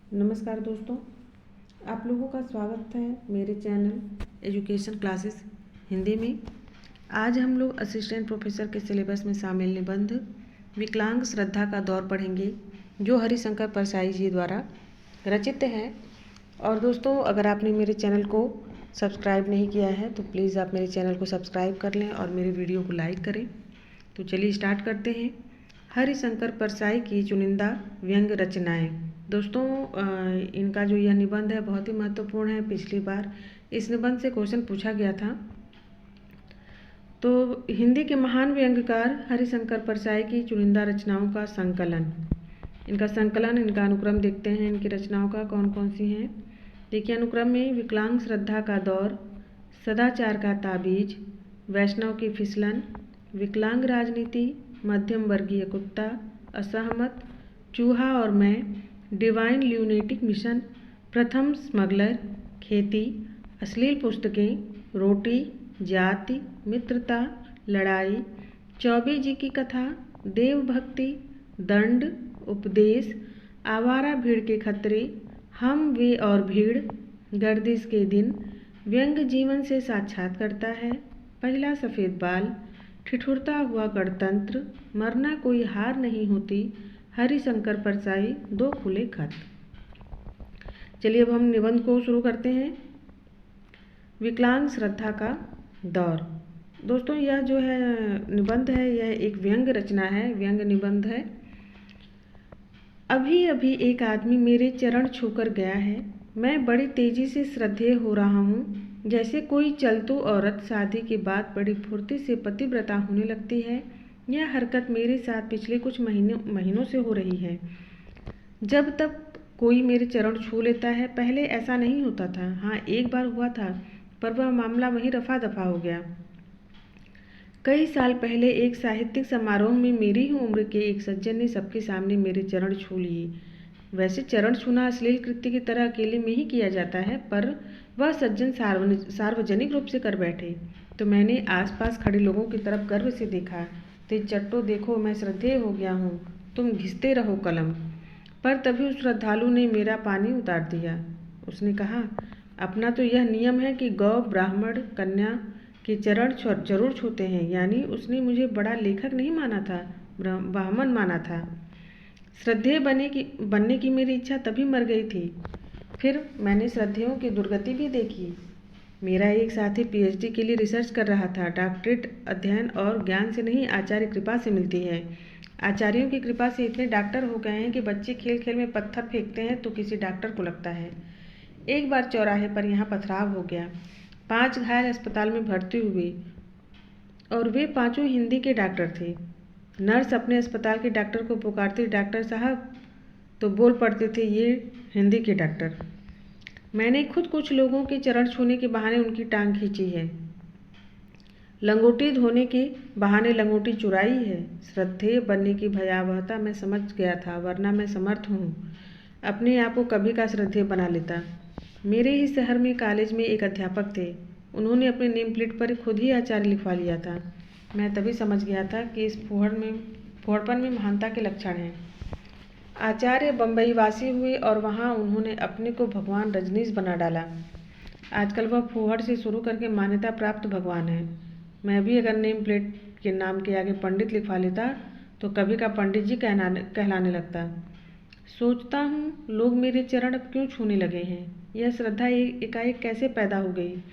नमस्कार दोस्तों, आप लोगों का स्वागत है मेरे चैनल एजुकेशन क्लासेस हिंदी में। आज हम लोग असिस्टेंट प्रोफेसर के सिलेबस में शामिल निबंध विकलांग श्रद्धा का दौर पढ़ेंगे, जो हरिशंकर परसाई जी द्वारा रचित है। और दोस्तों, अगर आपने मेरे चैनल को सब्सक्राइब नहीं किया है तो प्लीज़ आप मेरे चैनल को सब्सक्राइब कर लें और मेरे वीडियो को लाइक करें। तो चलिए स्टार्ट करते हैं। हरिशंकर परसाई की चुनिंदा व्यंग्य रचनाएं। दोस्तों, इनका जो यह निबंध है बहुत ही महत्वपूर्ण है। पिछली बार इस निबंध से क्वेश्चन पूछा गया था। तो हिंदी के महान व्यंग्यकार हरिशंकर परसाई की चुनिंदा रचनाओं का संकलन, इनका अनुक्रम देखते हैं। इनकी रचनाओं का कौन कौन सी हैं। देखिए, अनुक्रम में विकलांग श्रद्धा का दौर, सदाचार का ताबीज, वैष्णव की फिसलन, विकलांग राजनीति, मध्यम वर्गीय कुत्ता, असहमत, चूहा और मैं, डिवाइन ल्यूनेटिक मिशन, प्रथम स्मगलर, खेती, अश्लील पुस्तकें, रोटी, जाति, मित्रता, लड़ाई, चौबे जी की कथा, देवभक्ति, दंड, उपदेश, आवारा भीड़ के खतरे, हम वे और भीड़, गर्दिश के दिन, व्यंग जीवन से साक्षात करता है, पहला सफ़ेद बाल, ठिठुरता हुआ गणतंत्र, मरना कोई हार नहीं होती, हरिशंकर परसाई, दो खुले खत। चलिए अब हम निबंध को शुरू करते हैं। विकलांग श्रद्धा का दौर। दोस्तों, यह जो है निबंध है, यह एक व्यंग्य रचना है, व्यंग्य निबंध है। अभी अभी एक आदमी मेरे चरण छूकर गया है। मैं बड़ी तेजी से श्रद्धेय हो रहा हूँ, जैसे कोई चलतू औरत शादी के बाद बड़ी फुर्ती से पतिव्रता होने लगती है। यह हरकत मेरे साथ पिछले कुछ महीनों से हो रही है। जब तक कोई मेरे चरण छू लेता है, पहले ऐसा नहीं होता था। हाँ, एक बार हुआ था, पर वह मामला वहीं रफा दफा हो गया। कई साल पहले एक साहित्यिक समारोह में मेरी ही उम्र के एक सज्जन ने सबके सामने मेरे चरण छू लिए। वैसे चरण छूना अश्लील कृत्य की तरह अकेले में ही किया जाता है, पर वह सज्जन सार्वजनिक रूप से कर बैठे। तो मैंने आसपास खड़े लोगों की तरफ गर्व से देखा। ते चट्टो देखो, मैं श्रद्धेय हो गया हूँ, तुम घिसते रहो कलम। पर तभी उस श्रद्धालु ने मेरा पानी उतार दिया। उसने कहा, अपना तो यह नियम है कि गौ, ब्राह्मण, कन्या के चरण जरूर छूते हैं। यानी उसने मुझे बड़ा लेखक नहीं माना था, ब्राह्मण माना था। श्रद्धेय बनने की मेरी इच्छा तभी मर गई थी। फिर मैंने श्रद्धेयों की दुर्गति भी देखी। मेरा एक साथी पीएचडी के लिए रिसर्च कर रहा था। डॉक्टरेट अध्ययन और ज्ञान से नहीं, आचार्य कृपा से मिलती है। आचार्यों की कृपा से इतने डॉक्टर हो गए हैं कि बच्चे खेल खेल में पत्थर फेंकते हैं तो किसी डॉक्टर को लगता है। एक बार चौराहे पर यहाँ पथराव हो गया। 5 घायल अस्पताल में भर्ती हुए और वे 5 हिंदी के डॉक्टर थे। नर्स अपने अस्पताल के डॉक्टर को पुकारती, डॉक्टर साहब, तो बोल पड़ते थे, ये हिंदी के डॉक्टर। मैंने खुद कुछ लोगों के चरण छूने के बहाने उनकी टांग खींची है, लंगोटी धोने के बहाने लंगोटी चुराई है। श्रद्धेय बनने की भयावहता मैं समझ गया था, वरना मैं समर्थ हूँ, अपने आप को कभी का श्रद्धेय बना लेता। मेरे ही शहर में कॉलेज में एक अध्यापक थे। उन्होंने अपने नेम प्लेट पर खुद ही आचार्य लिखवा लिया था। मैं तभी समझ गया था कि इस फुहड़पन में महानता के लक्षण हैं। आचार्य बम्बई वासी हुए और वहाँ उन्होंने अपने को भगवान रजनीश बना डाला। आजकल वह फूहड़ से शुरू करके मान्यता प्राप्त भगवान है। मैं भी अगर नेम प्लेट के नाम के आगे पंडित लिखवा लेता तो कभी का पंडित जी कहलाने लगता। सोचता हूँ, लोग मेरे चरण अब क्यों छूने लगे हैं। यह श्रद्धा एकाएक कैसे पैदा हो गई।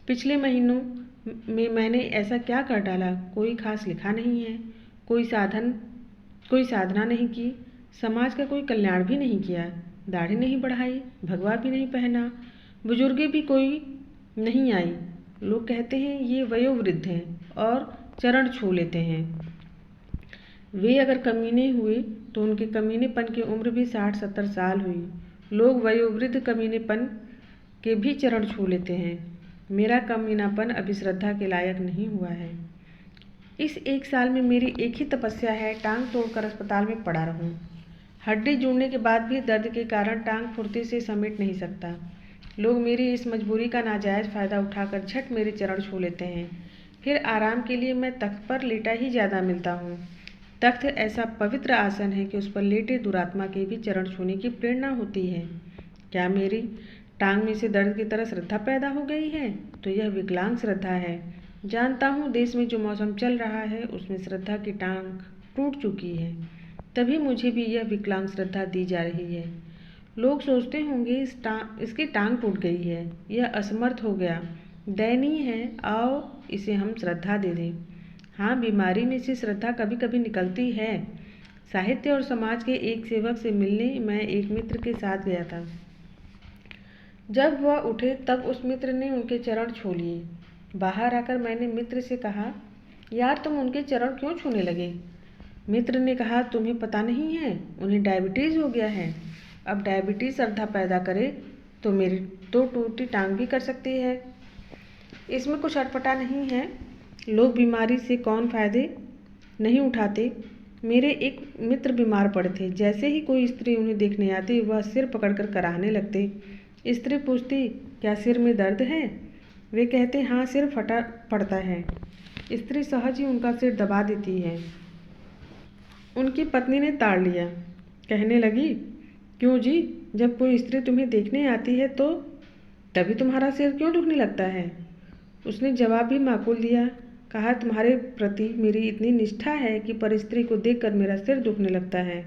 पिछले महीनों में मैंने ऐसा क्या कर डाला। कोई खास लिखा नहीं है, कोई साधना नहीं की, समाज का कोई कल्याण भी नहीं किया, दाढ़ी नहीं बढ़ाई, भगवा भी नहीं पहना, बुजुर्गे भी कोई नहीं आई। लोग कहते हैं ये वयोवृद्ध हैं और चरण छू लेते हैं। वे अगर कमीने हुए तो उनके कमीनेपन की उम्र भी 60-70 साल हुई। लोग वयोवृद्ध कमीनेपन के भी चरण छू लेते हैं। मेरा कमीनापन अभी श्रद्धा के लायक नहीं हुआ है। इस 1 साल में मेरी एक ही तपस्या है, टांग तोड़कर अस्पताल में पड़ा रहूं। हड्डी जुड़ने के बाद भी दर्द के कारण टांग फुर्ती से समेट नहीं सकता। लोग मेरी इस मजबूरी का नाजायज़ फ़ायदा उठाकर झट मेरे चरण छू लेते हैं। फिर आराम के लिए मैं तख्त पर लेटा ही ज़्यादा मिलता हूँ। तख्त ऐसा पवित्र आसन है कि उस पर लेटे दुरात्मा के भी चरण छूने की प्रेरणा होती है। क्या मेरी टांग में से दर्द की तरह श्रद्धा पैदा हो गई है? तो यह विकलांग श्रद्धा है। जानता हूँ देश में जो मौसम चल रहा है उसमें श्रद्धा की टांग टूट चुकी है, तभी मुझे भी यह विकलांग श्रद्धा दी जा रही है। लोग सोचते होंगे इसकी टांग टूट गई है, यह असमर्थ हो गया, दयनीय है, आओ इसे हम श्रद्धा दे दें। हाँ, बीमारी में से श्रद्धा कभी कभी निकलती है। साहित्य और समाज के एक सेवक से मिलने मैं एक मित्र के साथ गया था। जब वह उठे तब उस मित्र ने उनके चरण छू लिए। बाहर आकर मैंने मित्र से कहा, यार तुम उनके चरण क्यों छूने लगे? मित्र ने कहा, तुम्हें पता नहीं है, उन्हें डायबिटीज़ हो गया है। अब डायबिटीज़ श्रद्धा पैदा करे तो मेरी तो टूटी टांग भी कर सकती है। इसमें कुछ अटपटा नहीं है। लोग बीमारी से कौन फायदे नहीं उठाते। मेरे एक मित्र बीमार पड़े थे। जैसे ही कोई स्त्री उन्हें देखने आती वह सिर पकड़कर कराहने लगते। स्त्री पूछती, क्या सिर में दर्द है? वे कहते, हाँ सिर फटा पड़ता है। स्त्री सहज ही उनका सिर दबा देती है। उनकी पत्नी ने ताड़ लिया, कहने लगी, क्यों जी, जब कोई स्त्री तुम्हें देखने आती है तो तभी तुम्हारा सिर क्यों दुखने लगता है? उसने जवाब भी माकूल दिया, कहा, तुम्हारे प्रति मेरी इतनी निष्ठा है कि पर स्त्री को देखकर मेरा सिर दुखने लगता है।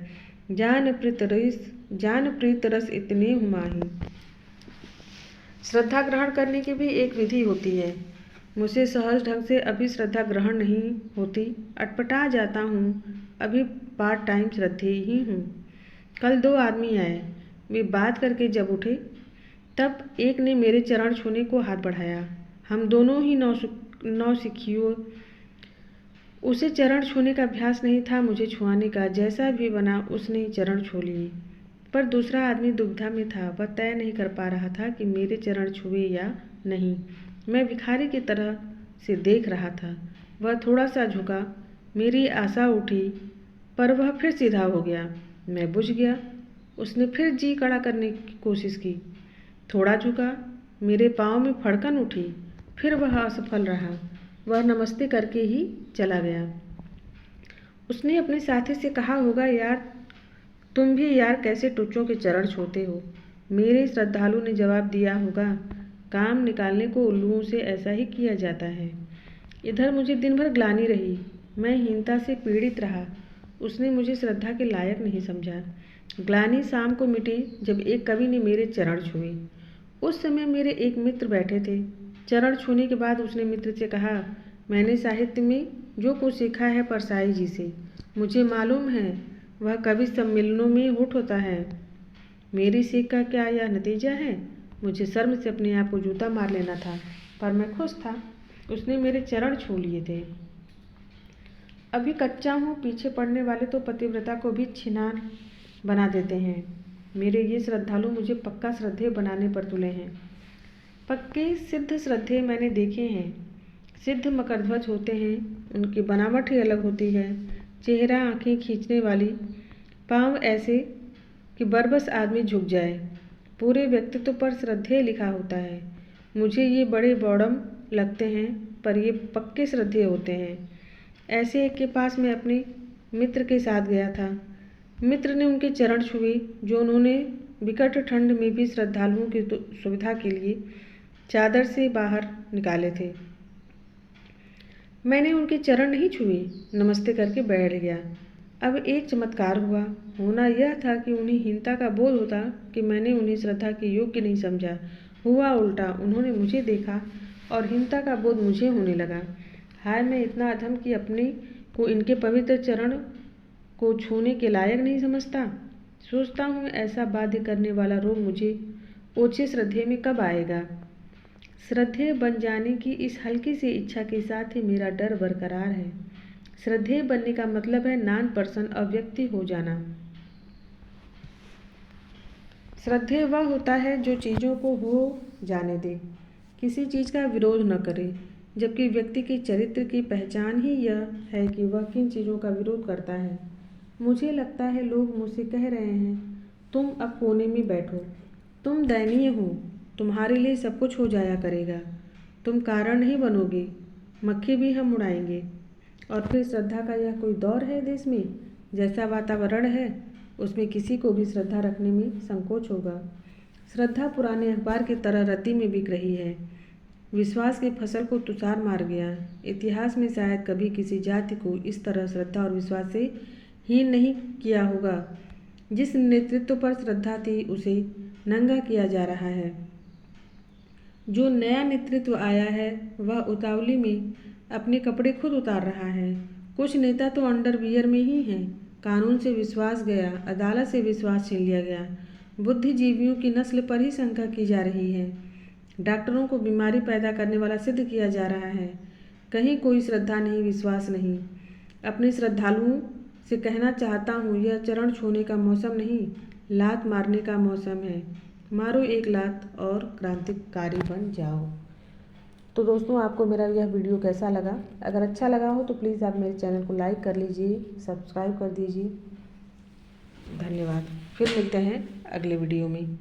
जान प्रीत रस इतने हुमाही। श्रद्धा ग्रहण करने की भी एक विधि होती है। मुझसे सहज ढंग से अभी श्रद्धा ग्रहण नहीं होती, अटपटा जाता हूँ। अभी पार्ट टाइम श्रद्धेय ही हूँ। कल 2 आदमी आए। वे बात करके जब उठे तब एक ने मेरे चरण छूने को हाथ बढ़ाया। हम दोनों ही नौसिखियों। उसे चरण छूने का अभ्यास नहीं था, मुझे छुआने का। जैसा भी बना उसने चरण छू लिए। पर दूसरा आदमी दुविधा में था। वह तय नहीं कर पा रहा था कि मेरे चरण छुए या नहीं। मैं भिखारी की तरह से देख रहा था। वह थोड़ा सा झुका, मेरी आशा उठी, पर वह फिर सीधा हो गया। मैं बुझ गया। उसने फिर जी कड़ा करने की कोशिश की। थोड़ा झुका, मेरे पाँव में फड़कन उठी, फिर वह असफल रहा। वह नमस्ते करके ही चला गया। उसने अपने साथी से कहा होगा, यार तुम भी यार कैसे टुच्चों के चरण छूते हो। मेरे श्रद्धालु ने जवाब दिया होगा, काम निकालने को उल्लुओं से ऐसा ही किया जाता है। इधर मुझे दिन भर ग्लानि रही, मैं हीनता से पीड़ित रहा। उसने मुझे श्रद्धा के लायक नहीं समझा। ग्लानि शाम को मिटी जब एक कवि ने मेरे चरण छुए। उस समय मेरे एक मित्र बैठे थे। चरण छूने के बाद उसने मित्र से कहा, मैंने साहित्य में जो कुछ सीखा है परसाई जी से, मुझे मालूम है वह कवि सम्मेलनों में हुट होता है। मेरी सीख का क्या यह नतीजा है? मुझे शर्म से अपने आप को जूता मार लेना था, पर मैं खुश था। उसने मेरे चरण छू लिए थे। अभी कच्चा हूँ, पीछे पड़ने वाले तो पतिव्रता को भी छिनार बना देते हैं। मेरे ये श्रद्धालु मुझे पक्का श्रद्धेय बनाने पर तुले हैं। पक्के सिद्ध श्रद्धेय मैंने देखे हैं। सिद्ध मकरध्वज होते हैं, उनकी बनावट ही अलग होती है। चेहरा आंखें खींचने वाली, पाँव ऐसे कि बरबस आदमी झुक जाए। पूरे व्यक्तित्व पर श्रद्धेय लिखा होता है। मुझे ये बड़े बौड़म लगते हैं, पर ये पक्के श्रद्धेय होते हैं। ऐसे एक के पास मैं अपने मित्र के साथ गया था। मित्र ने उनके चरण छुए, जो उन्होंने विकट ठंड में भी श्रद्धालुओं की सुविधा के लिए चादर से बाहर निकाले थे। मैंने उनके चरण नहीं छुए, नमस्ते करके बैठ गया। अब एक चमत्कार हुआ। होना यह था कि उन्हें हीनता का बोध होता कि मैंने उन्हें श्रद्धा के योग्य नहीं समझा। हुआ उल्टा, उन्होंने मुझे देखा और हीनता का बोध मुझे होने लगा। हाय, मैं इतना अधम कि अपने को इनके पवित्र चरण को छूने के लायक नहीं समझता। सोचता हूँ ऐसा बाध्य करने वाला रोग मुझे ओछे श्रद्धेय में कब आएगा। श्रद्धेय बन जाने की इस हल्की सी इच्छा के साथ ही मेरा डर बरकरार है। श्रद्धेय बनने का मतलब है नॉन पर्सन अव्यक्ति हो जाना। श्रद्धेय वह होता है जो चीज़ों को हो जाने दे, किसी चीज़ का विरोध न करे, जबकि व्यक्ति के चरित्र की पहचान ही यह है कि वह किन चीज़ों का विरोध करता है। मुझे लगता है लोग मुझसे कह रहे हैं, तुम अब कोने में बैठो, तुम दयनीय हो, तुम्हारे लिए सब कुछ हो जाया करेगा, तुम कारण नहीं बनोगे, मक्खी भी हम उड़ाएंगे। और फिर श्रद्धा का यह कोई दौर है देश में? जैसा वातावरण है उसमें किसी को भी श्रद्धा रखने में संकोच होगा। श्रद्धा पुराने अखबार की तरह रद्दी में बिक रही है। विश्वास की फसल को तुषार मार गया। इतिहास में शायद कभी किसी जाति को इस तरह श्रद्धा और विश्वास से हीन नहीं किया होगा। जिस नेतृत्व पर श्रद्धा थी उसे नंगा किया जा रहा है। जो नया नेतृत्व आया है वह उतावली में अपने कपड़े खुद उतार रहा है। कुछ नेता तो अंडरवियर में ही हैं। कानून से विश्वास गया, अदालत से विश्वास छीन लिया गया। बुद्धिजीवियों की नस्ल पर ही शंका की जा रही है। डॉक्टरों को बीमारी पैदा करने वाला सिद्ध किया जा रहा है। कहीं कोई श्रद्धा नहीं, विश्वास नहीं। अपने श्रद्धालुओं से कहना चाहता हूँ, यह चरण छूने का मौसम नहीं, लात मारने का मौसम है। मारो एक लात और क्रांतिकारी बन जाओ। तो दोस्तों, आपको मेरा यह वीडियो कैसा लगा? अगर अच्छा लगा हो तो प्लीज़ आप मेरे चैनल को लाइक कर लीजिए, सब्सक्राइब कर दीजिए। धन्यवाद। फिर मिलते हैं अगले वीडियो में।